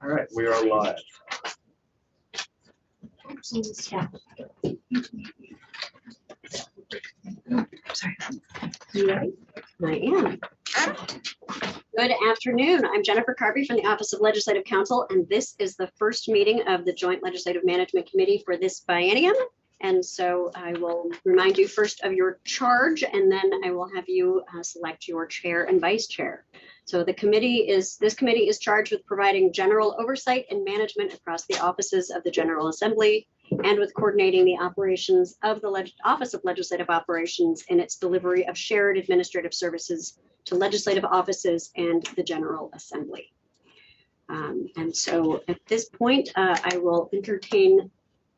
All right, we are live. Sorry. You ready? I am. Good afternoon. I'm Jennifer Carvey from the Office of Legislative Counsel, and this is the first meeting of the Joint Legislative Management Committee for this biennium. And so I will remind you first of your charge, and then I will have you select your chair and vice chair. So this committee is charged with providing general oversight and management across the offices of the General Assembly and with coordinating the operations of the Office of Legislative Operations in its delivery of shared administrative services to legislative offices and the General Assembly. And so at this point, I will entertain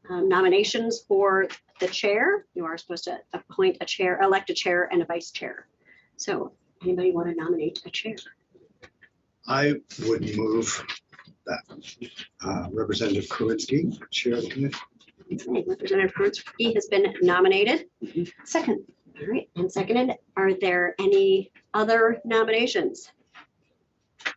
nominations for the chair. You are supposed to appoint a chair, elect a chair and a vice chair. So anybody want to nominate a chair? I would move that Representative Kowinski chair the committee. Okay, Representative Kowinski has been nominated. Second. All right, and seconded. Are there any other nominations? All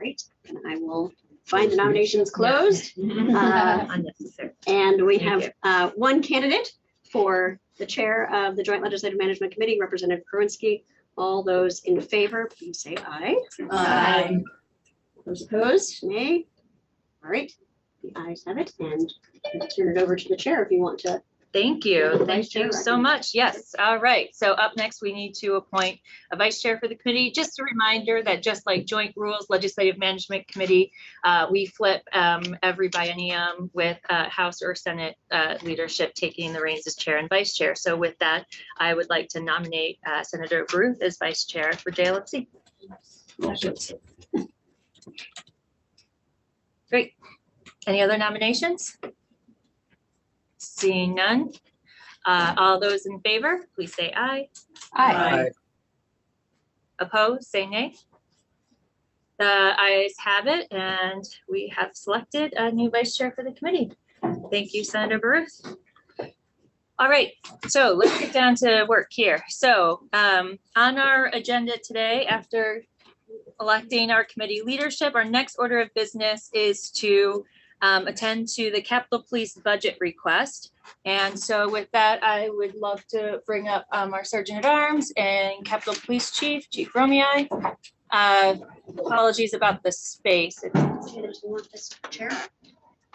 right, and I will find the nominations closed. Unnecessary. And we have one candidate for the chair of the Joint Legislative Management Committee, Representative Kowinski. All those in favor, please say aye. Aye. Those opposed, nay. All right, the ayes have it, and I'll turn it over to the chair if you want to. Thank Yeah, you. the vice Thank chair, you I so think. much. Yes. All right. So up next, we need to appoint a vice chair for the committee. Just a reminder that just like Joint Rules Legislative Management Committee, we flip every biennium with House or Senate leadership taking the reins as chair and vice chair. So with that, I would like to nominate Senator Ruth as vice chair for JLMC. Great. Any other nominations? Seeing none. All those in favor, please say aye. Aye. Opposed, say nay. The ayes have it, and we have selected a new vice chair for the committee. Thank you, Senator Baruth. All right, so let's get down to work here. So on our agenda today, after electing our committee leadership, our next order of business is to attend to the Capitol Police budget request. And so with that, I would love to bring up our Sergeant at Arms and Capitol Police Chief Romei. Apologies about the space. Janet, do you want this chair?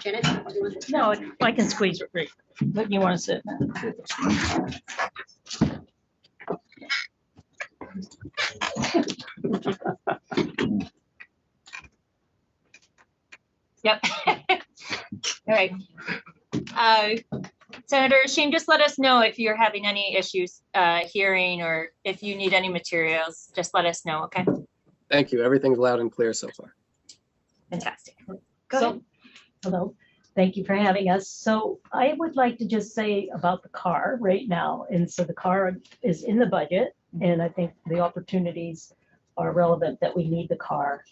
Janet, do you want this? No, I can squeeze it right. But you want to sit? Yep. All right. Senator Sheen, just let us know if you're having any issues hearing or if you need any materials, just let us know, okay? Thank you. Everything's loud and clear so far. Fantastic. Go ahead. Hello, thank you for having us. So I would like to just say about the car right now. And so the car is in the budget, and I think the opportunities are relevant that we need the car.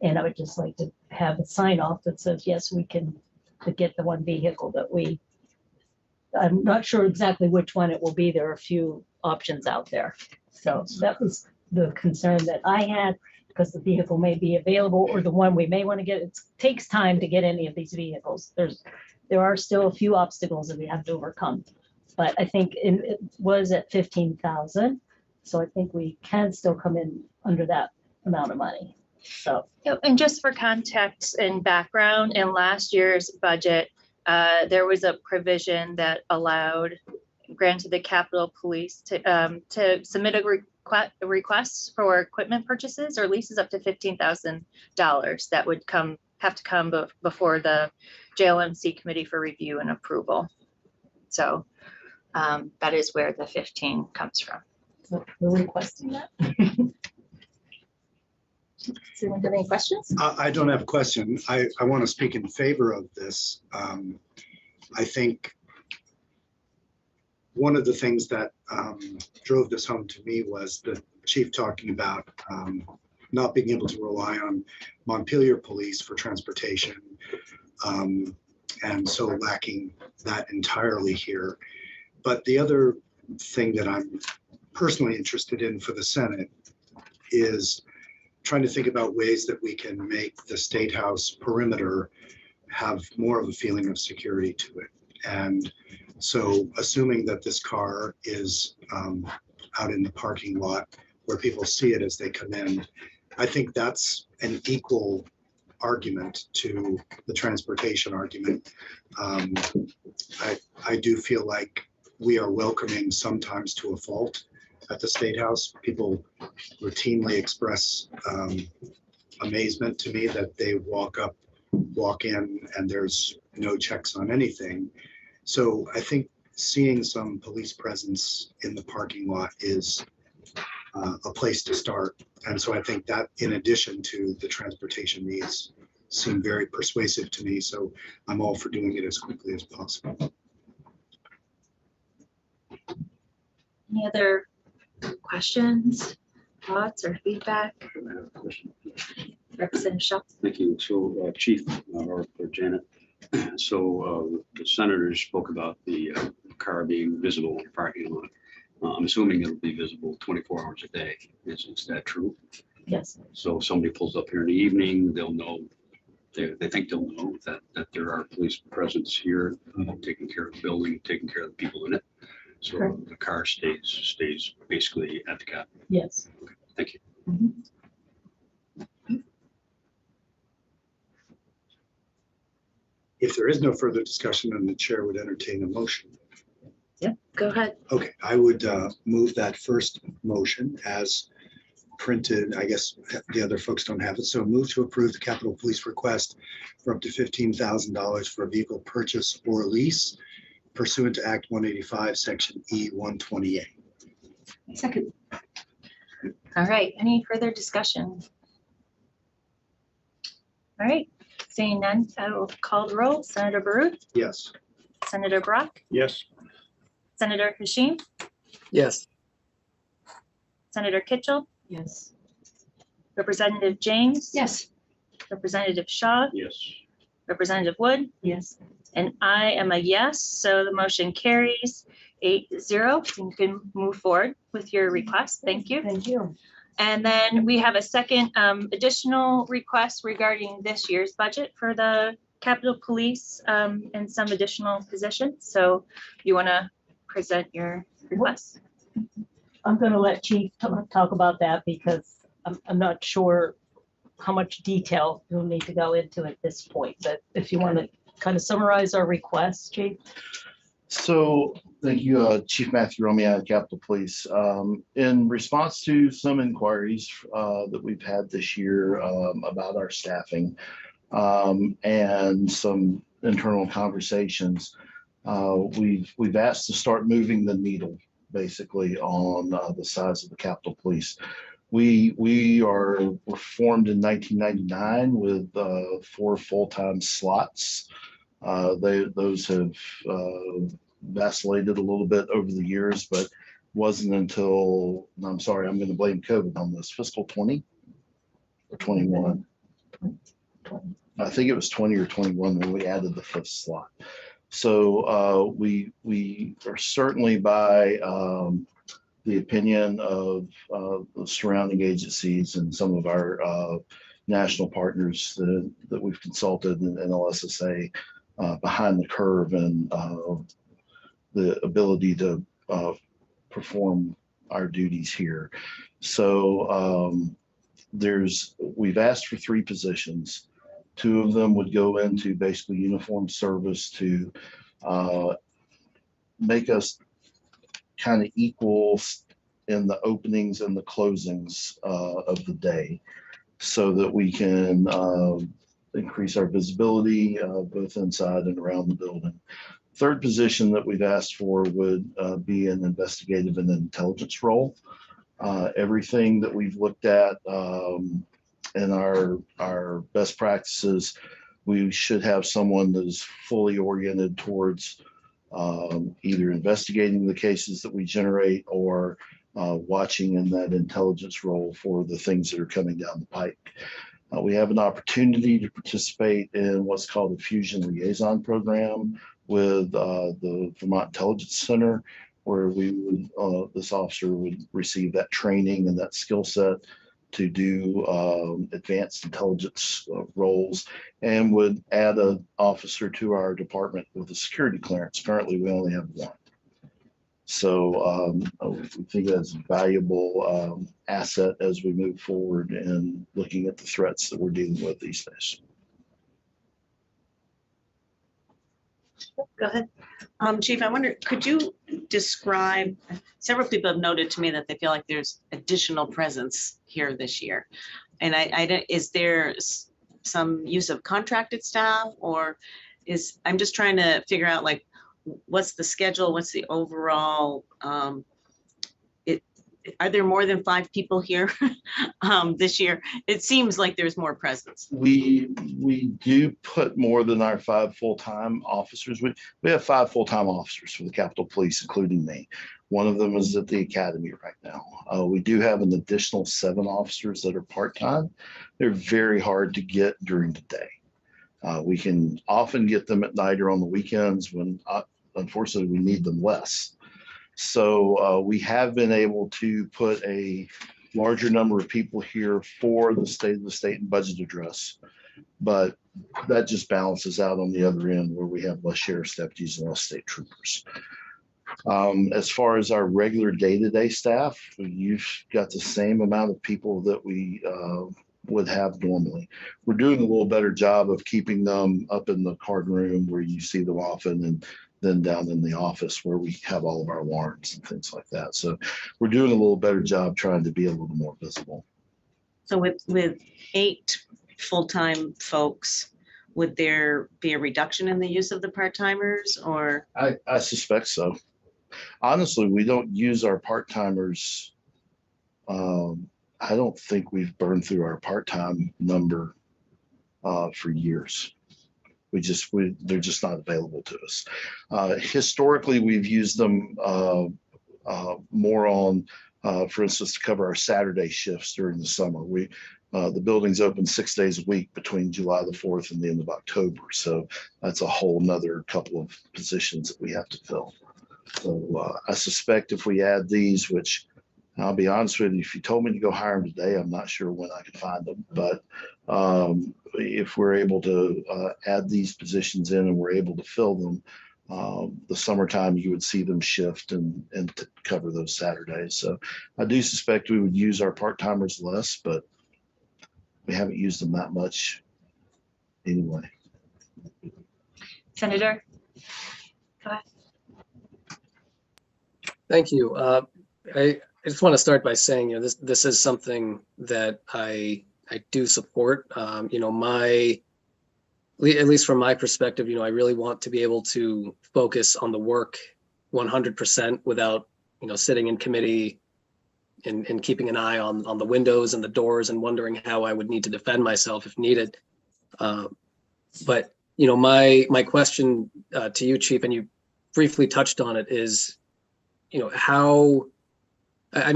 And I would just like to have a sign off that says, yes, we can to get the one vehicle that I'm not sure exactly which one it will be. There are a few options out there. So that was the concern that I had, because the vehicle may be available or the one we may want to get. It takes time to get any of these vehicles. There are still a few obstacles that we have to overcome. But I think it was at 15,000. So I think we can still come in under that amount of money. So. And just for context and background, in last year's budget, there was a provision that granted the Capitol Police to submit a request for equipment purchases or leases up to $15,000 that would have to come before the JLMC committee for review and approval. So that is where the 15 comes from. So we're requesting that. Does anyone have any questions? I don't have a question. I want to speak in favor of this. I think one of the things that drove this home to me was the chief talking about not being able to rely on Montpelier police for transportation, and so lacking that entirely here. But the other thing that I'm personally interested in for the Senate is trying to think about ways that we can make the State House perimeter have more of a feeling of security to it. And so assuming that this car is out in the parking lot where people see it as they come in, I think that's an equal argument to the transportation argument. I do feel like we are welcoming sometimes to a fault at the State House. People routinely express amazement to me that they walk in and there's no checks on anything. So I think seeing some police presence in the parking lot is a place to start. And so I think that, in addition to the transportation needs, seem very persuasive to me. So I'm all for doing it as quickly as possible. Any other questions, thoughts, or feedback? I have a question. Representative Shaw? Thank you. So Chief or Janet, so the senators spoke about the car being visible in the parking lot. I'm assuming it'll be visible 24 hours a day. Is that true? Yes. So if somebody pulls up here in the evening, they'll know, they think they'll know that there are police presence here, taking care of the building, taking care of the people in it. So Correct. the car stays basically at the cap. Yes. Thank you. Mhm. If there is no further discussion, then the chair would entertain a motion. Go ahead. Okay, I would move that first motion as printed. I guess the other folks don't have it. So move to approve the Capitol Police request for up to $15,000 for a vehicle purchase or lease pursuant to Act 185, Section E 128. Second. All right, any further discussion? All right, seeing none, I will call the roll. Senator Baruch, Yes. Senator Brock, Yes. Senator Hashim, Yes. Senator Kitchell, Yes. Representative James. Yes. Representative Shaw, Yes. Representative Wood, Yes. and I am a yes, so the motion carries 8-0. You can move forward with your request. Thank you. Thank you. And then we have a second additional request regarding this year's budget for the Capitol Police and some additional positions. So you want to present your request? I'm going to let Chief talk about that because I'm not sure how much detail you'll need to go into at this point. But if you want to kind of summarize our request, Chief. So thank you, Chief Matthew Romeo, Capitol Police. In response to some inquiries that we've had this year about our staffing and some internal conversations, we've asked to start moving the needle basically on the size of the Capitol Police. We were formed in 1999 with 4 full-time slots. Those have vacillated a little bit over the years, but wasn't until, I'm sorry, I'm going to blame COVID on this, fiscal 20 or 21. I think it was 20 or 21 when we added the 5th slot. So we are certainly by the opinion of the surrounding agencies and some of our national partners that we've consulted in NLSSA behind the curve and the ability to perform our duties here. So we've asked for 3 positions. 2 of them would go into basically uniform service to make us kind of equal in the openings and the closings of the day so that we can increase our visibility both inside and around the building. 3rd position that we've asked for would be an investigative and intelligence role. Everything that we've looked at in our best practices, we should have someone that is fully oriented towards either investigating the cases that we generate or watching in that intelligence role for the things that are coming down the pike. We have an opportunity to participate in what's called the Fusion Liaison Program with the Vermont Intelligence Center, where we would this officer would receive that training and that skill set to do advanced intelligence roles, and would add an officer to our department with a security clearance. Currently, we only have one. So we think that's a valuable asset as we move forward in looking at the threats that we're dealing with these days. Go ahead. Chief, I wonder, could you describe, several people have noted to me that they feel like there's additional presence here this year. And is there some use of contracted staff, or I'm just trying to figure out, like, what's the schedule? What's the overall, are there more than 5 people here this year? It seems like there's more presence. We do put more than our 5 full-time officers. We have 5 full-time officers for the Capitol Police, including me. One of them is at the academy right now. We do have an additional 7 officers that are part-time. They're very hard to get during the day. We can often get them at night or on the weekends when, unfortunately, we need them less. So we have been able to put a larger number of people here for the State of the State and budget address, but that just balances out on the other end where we have less sheriff's deputies and less state troopers. As far as our regular day-to-day staff, you've got the same amount of people that we would have normally. We're doing a little better job of keeping them up in the card room where you see them often, and then down in the office where we have all of our warrants and things like that. So we're doing a little better job trying to be a little more visible. So with 8 full-time folks, would there be a reduction in the use of the part-timers, or? I suspect so. Honestly, we don't use our part-timers. I don't think we've burned through our part-time number for years. They're just not available to us. Historically, we've used them more on, for instance, to cover our Saturday shifts during the summer. The building's open 6 days a week between July the 4th and the end of October. So that's a whole nother couple of positions that we have to fill. So I suspect if we add these, which I'll be honest with you, if you told me to go hire them today, I'm not sure when I could find them. But if we're able to add these positions in and we're able to fill them, the summertime you would see them shift and to cover those Saturdays. So I do suspect we would use our part-timers less, but we haven't used them that much anyway. Senator? Go ahead. Thank you. I just want to start by saying, this is something that I do support. At least from my perspective, I really want to be able to focus on the work 100% without, sitting in committee and keeping an eye on the windows and the doors and wondering how I would need to defend myself if needed. But my question to you, Chief, and you briefly touched on it, is,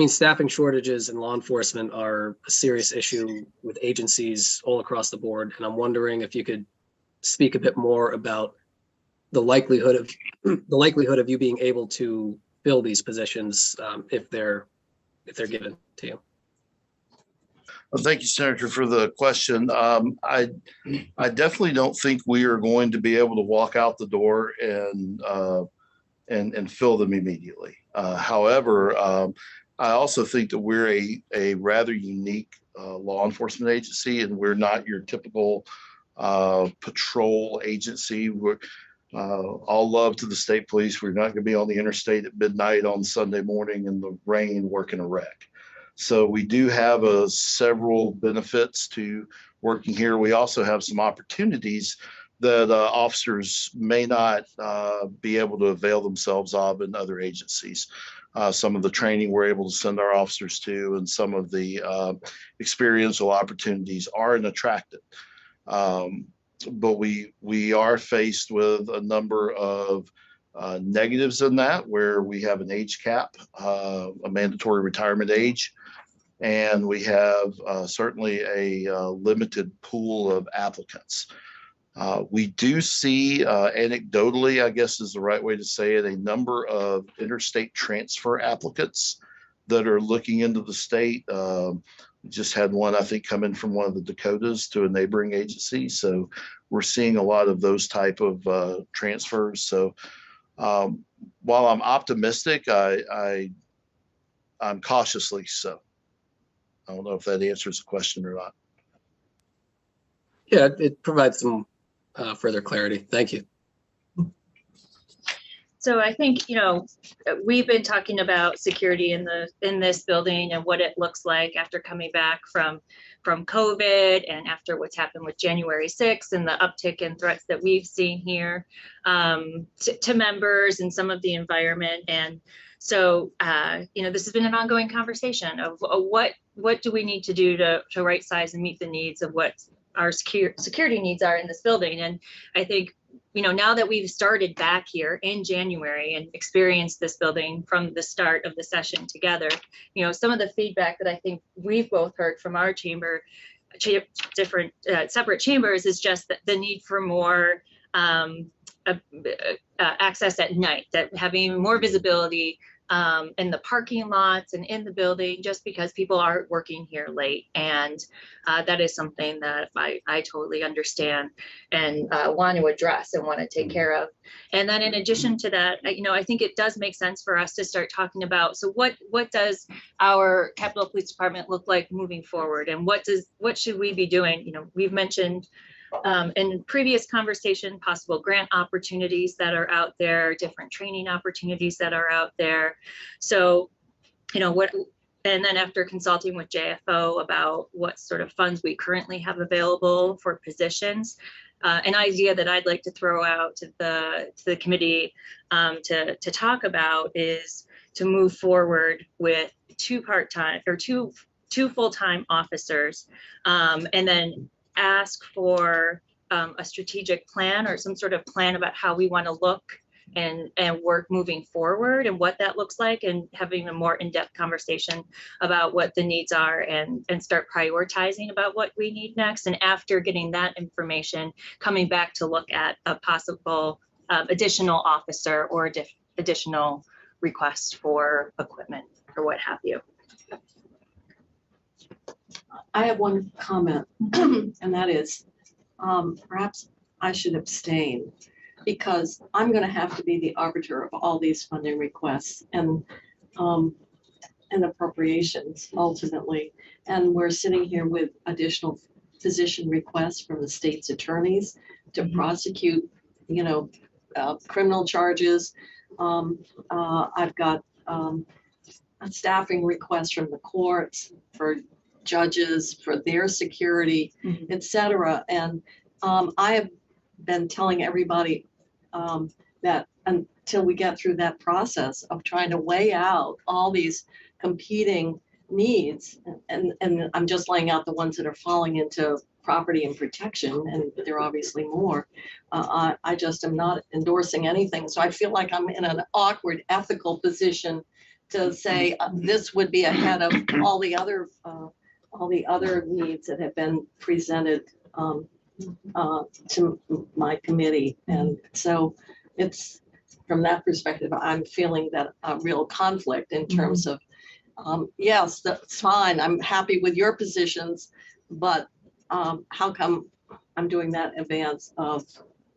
staffing shortages in law enforcement are a serious issue with agencies all across the board. And I'm wondering if you could speak a bit more about the likelihood of you being able to fill these positions if they're given to you. Well, thank you, Senator, for the question. I definitely don't think we are going to be able to walk out the door and fill them immediately. However, I also think that we're a rather unique law enforcement agency, and we're not your typical patrol agency. We're all love to the state police. We're not going to be on the interstate at midnight on Sunday morning in the rain working a wreck. So we do have several benefits to working here. We also have some opportunities that officers may not be able to avail themselves of in other agencies. Some of the training we're able to send our officers to, and some of the experiential opportunities aren't attractive. But we are faced with a number of negatives in that, where we have an age cap, a mandatory retirement age, and we have certainly a limited pool of applicants. We do see, anecdotally, I guess is the right way to say it, a number of interstate transfer applicants that are looking into the state. We just had one, I think, come in from one of the Dakotas to a neighboring agency. So we're seeing a lot of those type of transfers. So while I'm optimistic, I'm cautiously so. I don't know if that answers the question or not. Yeah, it provides some further clarity. Thank you. So I think, we've been talking about security in this building and what it looks like after coming back from COVID and after what's happened with January 6th and the uptick in threats that we've seen here to members and some of the environment. And so, this has been an ongoing conversation of what do we need to do to right size and meet the needs of what our security needs are in this building. And I think, now that we've started back here in January and experienced this building from the start of the session together, some of the feedback that I think we've both heard from our chamber, different separate chambers, is just that the need for more access at night, that having more visibility in the parking lots and in the building, just because people are working here late. And that is something that I totally understand and want to address and want to take care of. And then in addition to that, I think it does make sense for us to start talking about, so what does our Capitol Police Department look like moving forward? And what should we be doing? We've mentioned in previous conversation, possible grant opportunities that are out there, different training opportunities that are out there. So, and then after consulting with JFO about what sort of funds we currently have available for positions, an idea that I'd like to throw out to the committee to talk about is to move forward with two part-time or two full-time officers, and then ask for a strategic plan or some sort of plan about how we want to look and work moving forward and what that looks like, and having a more in-depth conversation about what the needs are and start prioritizing about what we need next. And after getting that information, coming back to look at a possible additional officer or additional request for equipment or what have you. I have one comment, and that is perhaps I should abstain, because I'm going to have to be the arbiter of all these funding requests and appropriations ultimately. And we're sitting here with additional position requests from the state's attorneys to prosecute, criminal charges. I've got a staffing request from the courts for judges for their security, et cetera. And I have been telling everybody that until we get through that process of trying to weigh out all these competing needs, and I'm just laying out the ones that are falling into property and protection, and there are obviously more, I just am not endorsing anything. So I feel like I'm in an awkward ethical position to say this would be ahead of all the other needs that have been presented to my committee. And so it's from that perspective, I'm feeling that a real conflict in terms of, yes, that's fine. I'm happy with your positions, but how come I'm doing that in advance of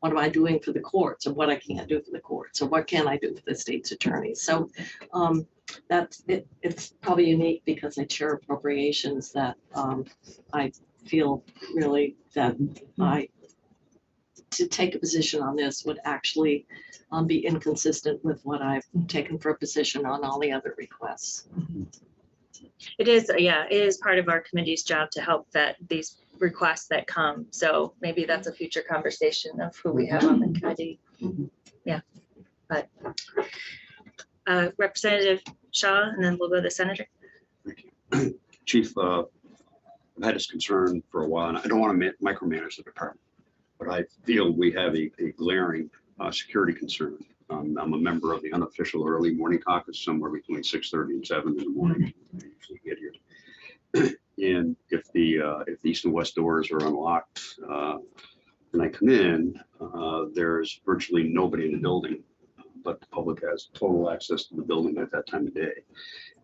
what am I doing for the courts, and what I can't do for the courts, or what can I do for the state's attorneys? So that's it. It's probably unique because I chair appropriations that I feel really that to take a position on this would actually be inconsistent with what I've taken for a position on all the other requests. It is part of our committee's job to help vet these requests that come. So maybe that's a future conversation of who we have on the committee. Yeah, but Representative Shaw, and then we'll go to the senator. Thank you. Chief, I've had this concern for a while, and I don't want to micromanage the department, but I feel we have a glaring security concern. I'm a member of the unofficial early morning caucus, somewhere between 6:30 and 7 in the morning. I usually get here. And if the east and west doors are unlocked and I come in, there's virtually nobody in the building, but the public has total access to the building at that time of day.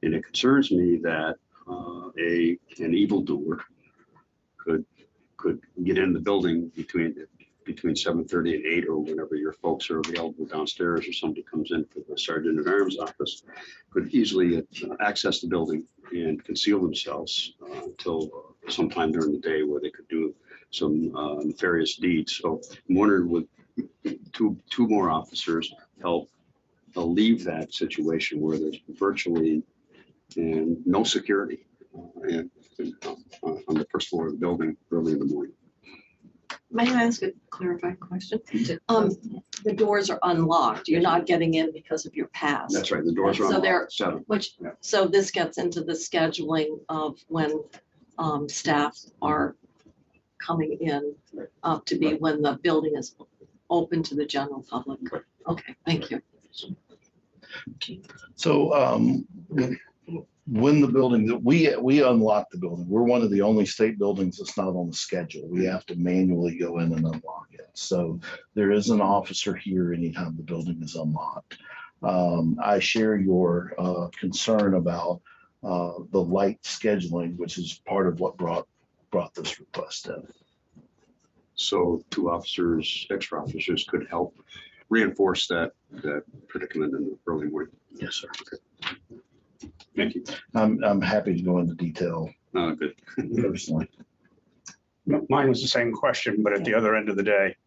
And it concerns me that an evildoer could get in the building between 7:30 and 8, or whenever your folks are available downstairs, or somebody comes in for the sergeant at arms office, could easily access the building and conceal themselves until sometime during the day where they could do some nefarious deeds. So I'm wondering, would two more officers help alleviate that situation where there's virtually no security on the first floor of the building early in the morning? May I ask a clarifying question? The doors are unlocked. You're not getting in because of your pass. That's right. The doors are So they're- unlocked, 7. Which, Yeah. so this gets into the scheduling of when staff are coming in up to be when the building is open to the general public. Okay, thank you. So when the building, we unlock the building. We're one of the only state buildings that's not on the schedule. We have to manually go in and unlock it. So there is an officer here anytime the building is unlocked. I share your concern about the light scheduling, which is part of what brought this request in. So 2 officers, extra officers could help reinforce that predicament in the early morning. Yes, sir. Okay. Thank you. I'm happy to go into detail Good. personally. Mine was the same question, but at the other end of the day.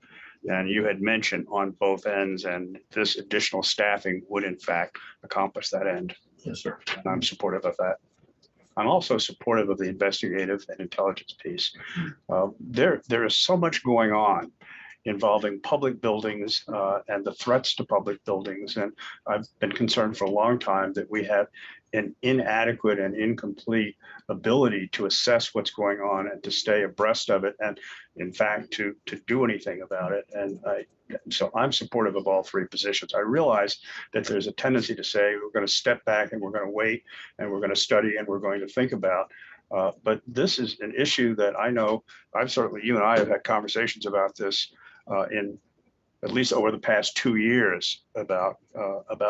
And you had mentioned on both ends, and this additional staffing would in fact accomplish that end. Yes, sir. And I'm supportive of that. I'm also supportive of the investigative and intelligence piece. There is so much going on involving public buildings and the threats to public buildings. And I've been concerned for a long time that we have an inadequate and incomplete ability to assess what's going on and to stay abreast of it, and in fact to do anything about it. And so I'm supportive of all 3 positions. I realize that there's a tendency to say we're going to step back and we're going to wait and we're going to study and we're going to think about. But this is an issue that I know you and I have had conversations about this in at least over the past 2 years about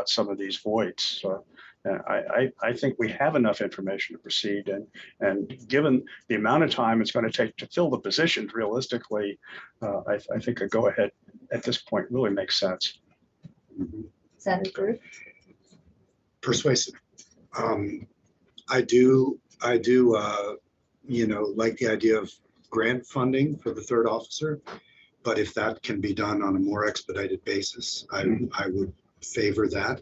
some of these voids. So I think we have enough information to proceed, and given the amount of time it's going to take to fill the positions realistically, I think a go ahead at this point really makes sense. Senator Bruce? Persuasive. I do, like the idea of grant funding for the 3rd officer, but if that can be done on a more expedited basis, I would favor that.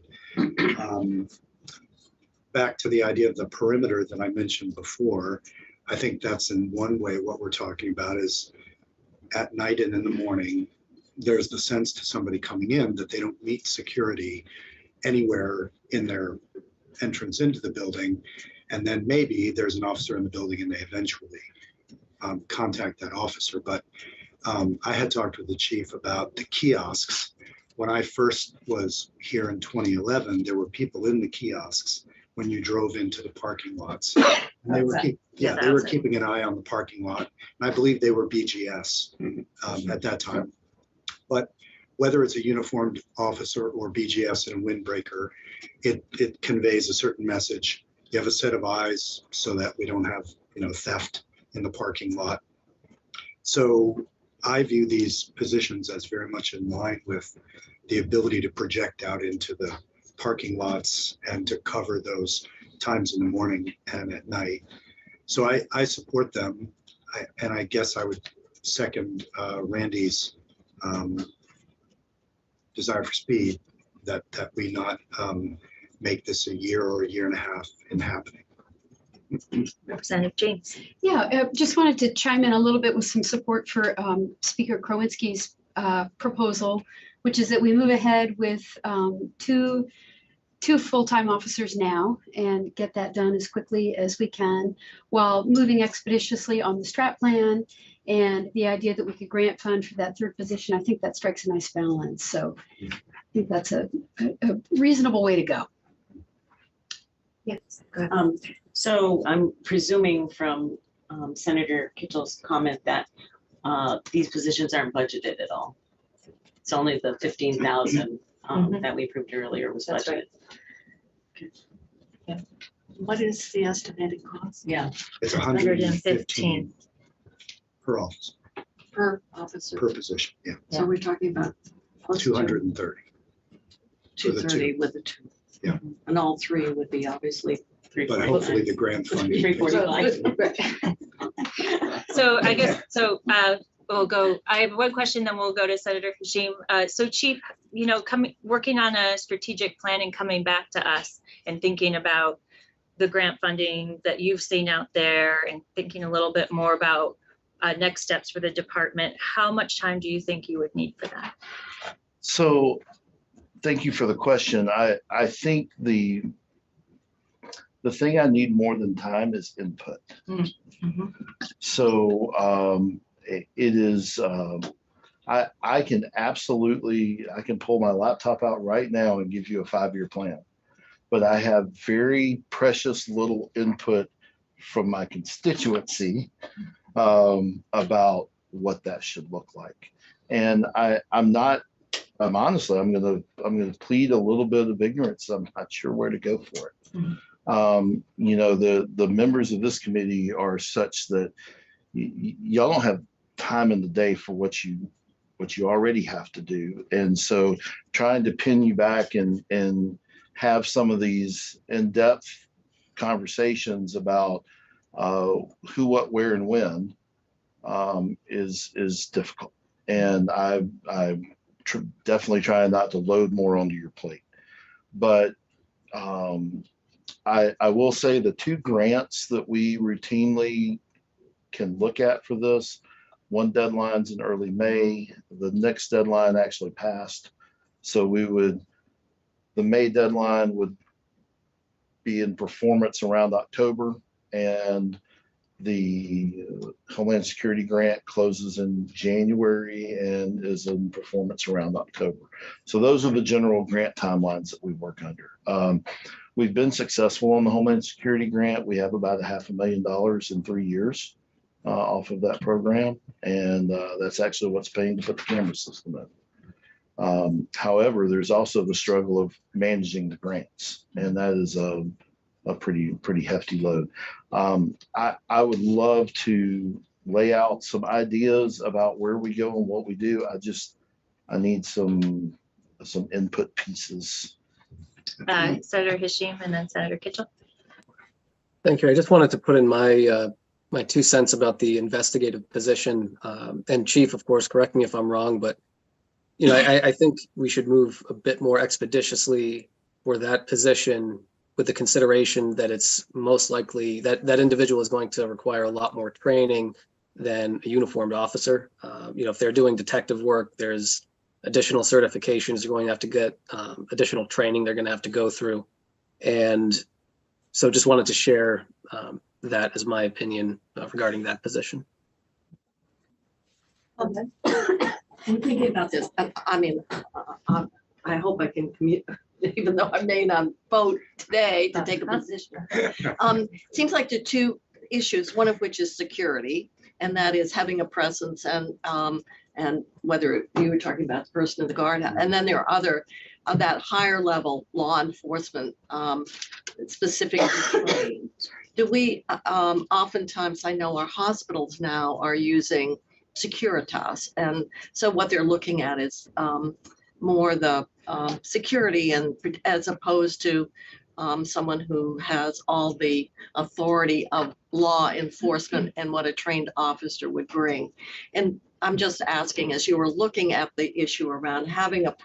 Back to the idea of the perimeter that I mentioned before, I think that's in one way what we're talking about is at night and in the morning, there's the sense to somebody coming in that they don't meet security anywhere in their entrance into the building. And then maybe there's an officer in the building and they eventually contact that officer. But I had talked with the chief about the kiosks. When I first was here in 2011, there were people in the kiosks when you drove into the parking lots. And they were keeping an eye on the parking lot. And I believe they were BGS at that time. But whether it's a uniformed officer or BGS in a windbreaker, it conveys a certain message. You have a set of eyes so that we don't have, theft in the parking lot. So I view these positions as very much in line with the ability to project out into the parking lots and to cover those times in the morning and at night. So I support them. And I guess I would second Randy's desire for speed, that we not make this a year or a year and a half in happening. Representative James. Yeah, just wanted to chime in a little bit with some support for Speaker Krowinski's proposal, which is that we move ahead with two full-time officers now and get that done as quickly as we can, while moving expeditiously on the strat plan and the idea that we could grant fund for that 3rd position. I think that strikes a nice balance. So I think that's a reasonable way to go. Yes. Go ahead. So I'm presuming from Senator Kitchell's comment that these positions aren't budgeted at all. It's only the 15,000 that we approved earlier was That's budgeted. right. What is the estimated cost? Yeah, It's 115 115. per office, per officer. per position, yeah, So we're talking about close to 230. for the 230 with the two. Yeah. And all three would be obviously But hopefully the grant funding. 345. So I guess, we'll go, I have one question, then we'll go to Senator Hashim. So Chief, working on a strategic plan and coming back to us and thinking about the grant funding that you've seen out there and thinking a little bit more about next steps for the department, how much time do you think you would need for that? So thank you for the question. I think the thing I need more than time is input. Mm-hmm. So it is, I can pull my laptop out right now and give you a 5-year plan, but I have very precious little input from my constituency about what that should look like. And I'm honestly, I'm gonna plead a little bit of ignorance. I'm not sure where to go for it. Mm-hmm. The members of this committee are such that y'all don't have time in the day for what you already have to do. And so trying to pin you back and have some of these in-depth conversations about who, what, where, and when is difficult. And I'm definitely trying not to load more onto your plate. But I will say the 2 grants that we routinely can look at for this, one deadline's in early May. The next deadline actually passed. So the May deadline would be in performance around October, and the Homeland Security grant closes in January and is in performance around October. So those are the general grant timelines that we work under. We've been successful on the Homeland Security grant. We have about $500,000 in 3 years off of that program. And that's actually what's paying to put the camera system in. However, there's also the struggle of managing the grants, and that is a pretty hefty load. I would love to lay out some ideas about where we go and what we do. I need some input pieces. Senator Hashim and then Senator Kitchell. Thank you. I just wanted to put in my 2 cents about the investigative position. And Chief, of course, correct me if I'm wrong, but I think we should move a bit more expeditiously for that position, with the consideration that it's most likely that individual is going to require a lot more training than a uniformed officer. If they're doing detective work, there's additional certifications they're going to have to get, additional training they're going to have to go through. And so just wanted to share that as my opinion regarding that position. Okay. I'm thinking about this. I hope I can commute, even though I may not vote today to take a position. Seems like the 2 issues, one of which is security, and that is having a presence, and whether you were talking about the person in the guardhouse, and then there are other that higher level law enforcement specific training. Do we oftentimes, I know our hospitals now are using Securitas, and so what they're looking at is more the security, and as opposed to someone who has all the authority of law enforcement and what a trained officer would bring. And I'm just asking, as you were looking at the issue around having a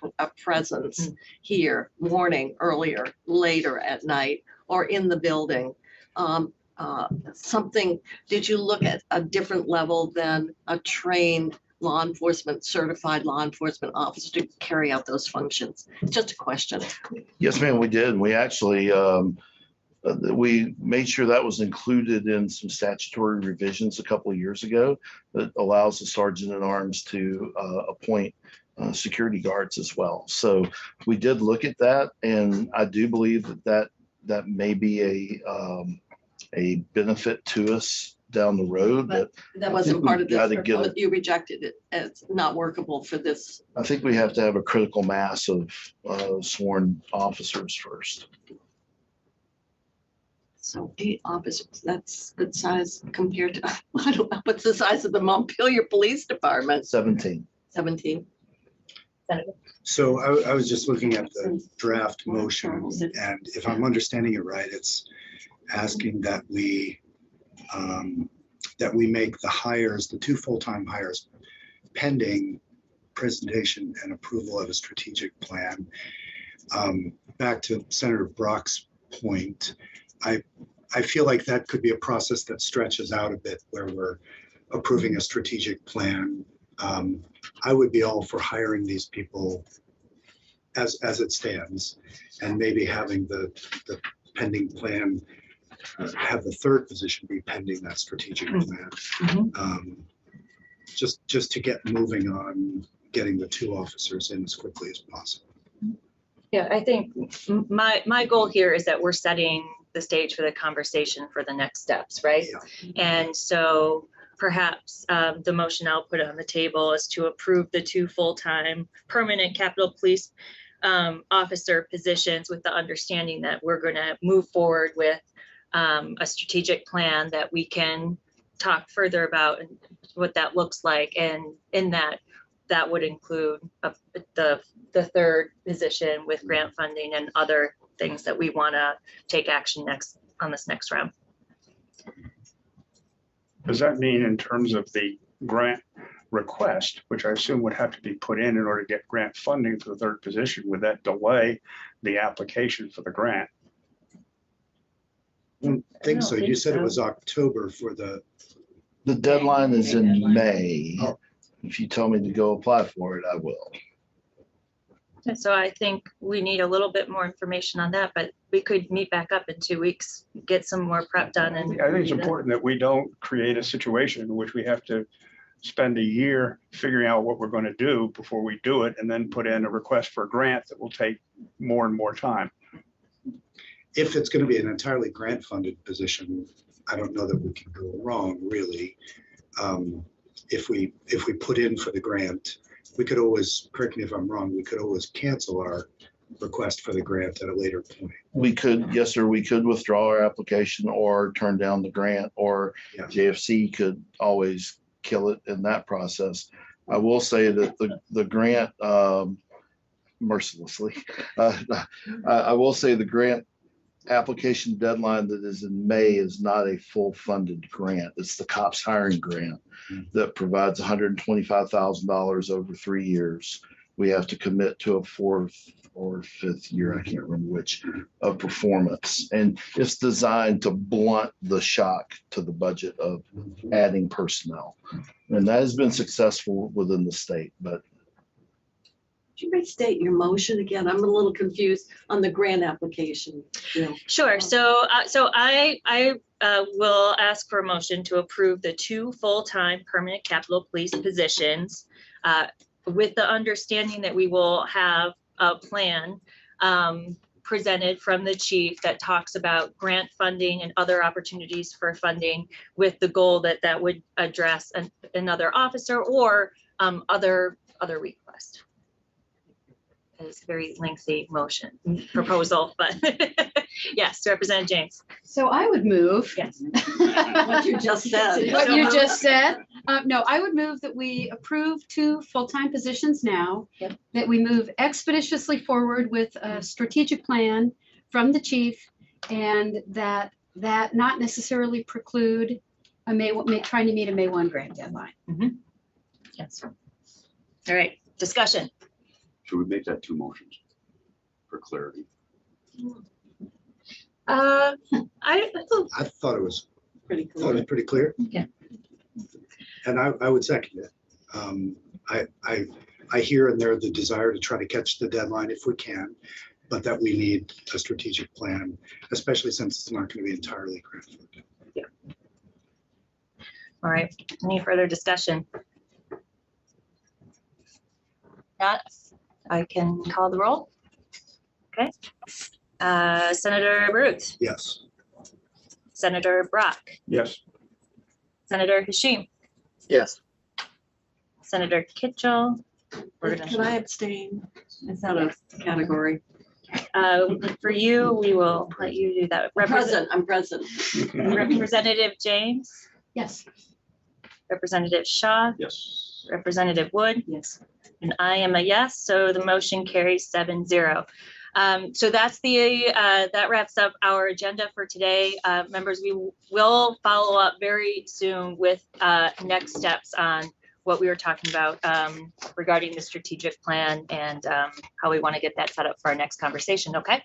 presence here, morning, earlier, later at night, or in the building, did you look at a different level than a trained certified law enforcement officer to carry out those functions? Just a question. Yes, ma'am, we did. We actually, we made sure that was included in some statutory revisions a couple of years ago that allows the sergeant at arms to appoint security guards as well. So we did look at that, and I do believe that may be a benefit to us down the road, but that wasn't part of gotta this. get it. You rejected it as not workable for this. I think we have to have a critical mass of sworn officers first. So 8 officers, that's good size compared to, I don't know, what's the size of the Montpelier Police Department? 17. 17. So I was just looking at the draft motion, and if I'm understanding it right, it's asking that we make the hires, the 2 full-time hires, pending presentation and approval of a strategic plan. Back to Senator Brock's point, I feel like that could be a process that stretches out a bit, where we're approving a strategic plan. I would be all for hiring these people as it stands, and maybe having the pending plan, have the 3rd position be pending that strategic plan. Just to get moving on getting the 2 officers in as quickly as possible. Yeah, I think my goal here is that we're setting the stage for the conversation for the next steps, right? Yeah. And so perhaps the motion I'll put on the table is to approve the 2 full-time permanent Capitol Police officer positions, with the understanding that we're going to move forward with a strategic plan that we can talk further about and what that looks like. And in that would include the 3rd position with grant funding and other things that we want to take action on this next round. Does that mean in terms of the grant request, which I assume would have to be put in order to get grant funding for the 3rd position, would that delay the application for the grant? I don't think so. think You said it so. was October for the, The deadline is in Deadline. May. Oh. If you tell me to go apply for it, I will. And so I think we need a little bit more information on that, but we could meet back up in 2 weeks, get some more prep done. And I think it's important that we don't create a situation in which we have to spend a year figuring out what we're going to do before we do it, and then put in a request for a grant that will take more and more time. if it's going to be an entirely grant-funded position, I don't know that we can go wrong, really. If we put in for the grant, we could always, correct me if I'm wrong, we could always cancel our request for the grant at a later point. We could, yes, sir, we could withdraw our application or turn down the grant, or Yeah. JFC could always kill it in that process. I will say that the grant, mercilessly, I will say the grant application deadline that is in May is not a full funded grant. It's the COPS hiring grant that provides $125,000 over 3 years. We have to commit to a 4th or 5th year, I can't remember which, of performance. And it's designed to blunt the shock to the budget of adding personnel. And that has been successful within the state, but Could you restate your motion again? I'm a little confused on the grant application. Bill. Sure. So I will ask for a motion to approve the 2 full-time permanent Capitol Police positions with the understanding that we will have a plan presented from the chief that talks about grant funding and other opportunities for funding, with the goal that that would address another officer or other requests. It's a very lengthy motion proposal, but yes, Representative James. So I would move. Yes. What you just said. What you just said. No, I would move that we approve 2 full-time positions now. Yep. That we move expeditiously forward with a strategic plan from the chief, and that not necessarily preclude trying to meet a May 1 grant deadline. Yes. All right, discussion. Should we make that 2 motions for clarity? I I thought it was Pretty clear. pretty clear. Yeah. And I would second it. I hear in there the desire to try to catch the deadline if we can, but that we need a strategic plan, especially since it's not going to be entirely grant funded. All right, any further discussion? Not, I can call the roll. Okay. Senator Ruth, Yes. Senator Brock, Yes. Senator Hashim, Yes. Senator Kitchell. We're Can gonna, I abstain? It's out of category. For you, we will let you do that. I'm present. Representative James, Yes. Representative Shaw, Yes. Representative Wood, Yes. and I am a yes, so the motion carries 7-0. So that's that wraps up our agenda for today. Members, we will follow up very soon with next steps on what we were talking about regarding the strategic plan and how we want to get that set up for our next conversation, okay?